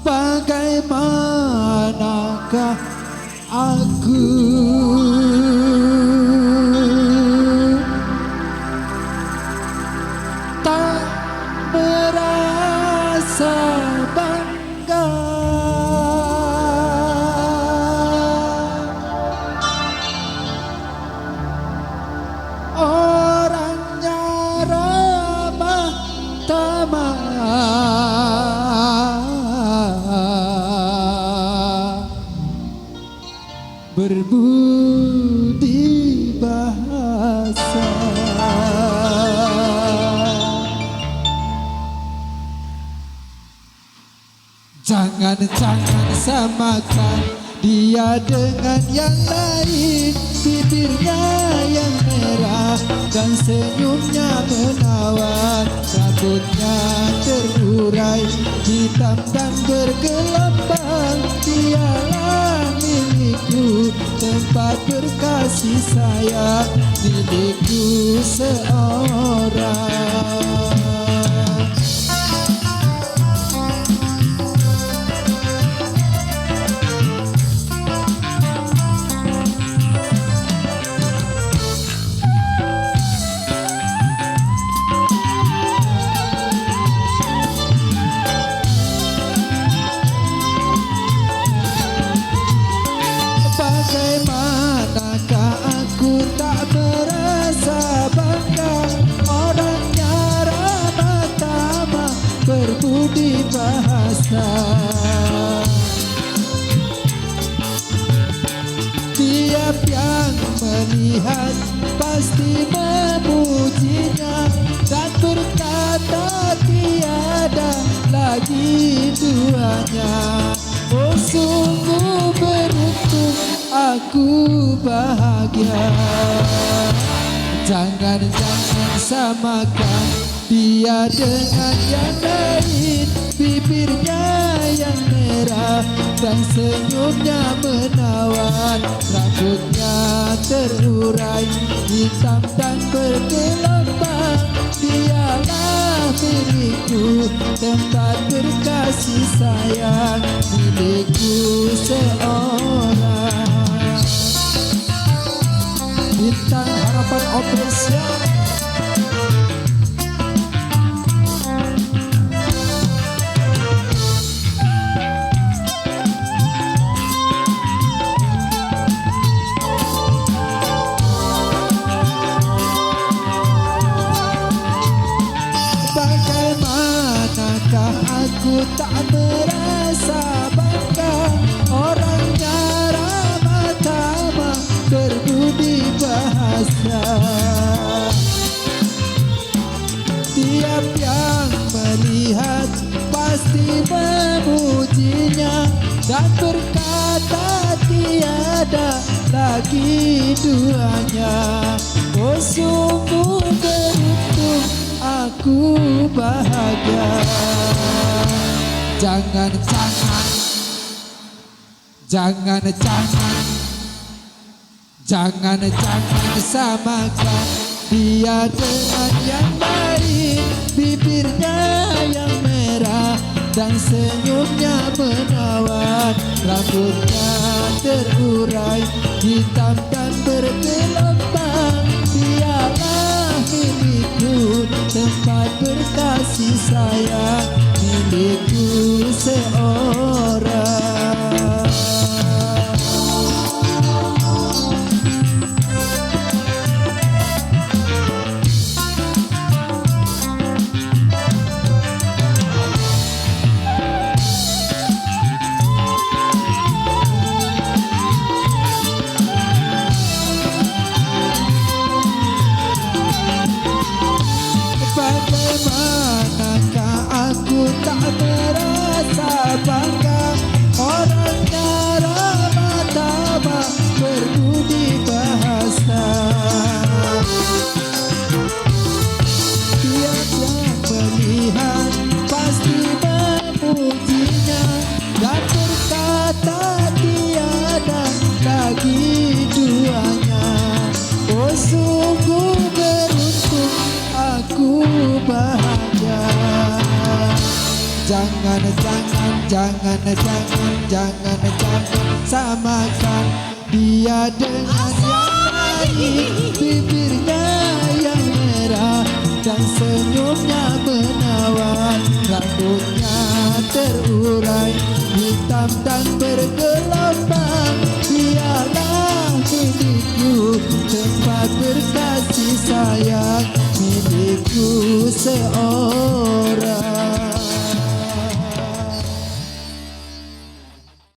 Bagaimanakah aku tak merasa bangga orangnya ramah tamah berbudi bahasa. Jangan samakan dia dengan yang lain. Bibirnya yang merah dan senyumnya menawan, rambutnya terurai hitam dan bergelombang. Dialah milikku, tempat berkasih sayang, milikku seorang. Bagaimanakah aku tak merasa bangga orangnya ramah tamah berbudi bahasa. Tiap yang melihat pasti memujinya dan berkata tiada lagi duanya. Oh sungguh beruntung, aku bahagia. Jangan samakan dia dengan yang lain. Bibirnya yang merah dan senyumnya menawan, rambutnya terurai hitam dan bergelombang. Dialah milikku, tempat berkasih sayang, milikku seorang. Bintang Harapan Official. Bagaimanakah aku tak merasa bangga orangnya ramah tamah berbudi bahasa. Tiap yang melihat pasti memujinya dan berkata tiada lagi duanya. Oh sungguh beruntung, aku bahagia. Jangan samakan dia dengan yang lain. Bibirnya yang merah dan senyumnya menawan, rambutnya terurai hitam dan bergelombang. Dialah milikku, tempat berkasih sayang, milikku seorang. Bagaimanakah aku tak merasa bangga orangnya ramah tamah berbudi bahasa. Tiap yang melihat pasti memujinya dan berkata tiada lagi duanya. Oh sungguh beruntung, aku bahagia. Jangan, jangan, jangan, jangan, jangan, jangan samakan dia dengan yang lain. Bibirnya yang merah dan senyumnya menawan, rambutnya terurai hitam dan bergelombang. Dialah milikku, tempat berkasih sayang, milikku seorang.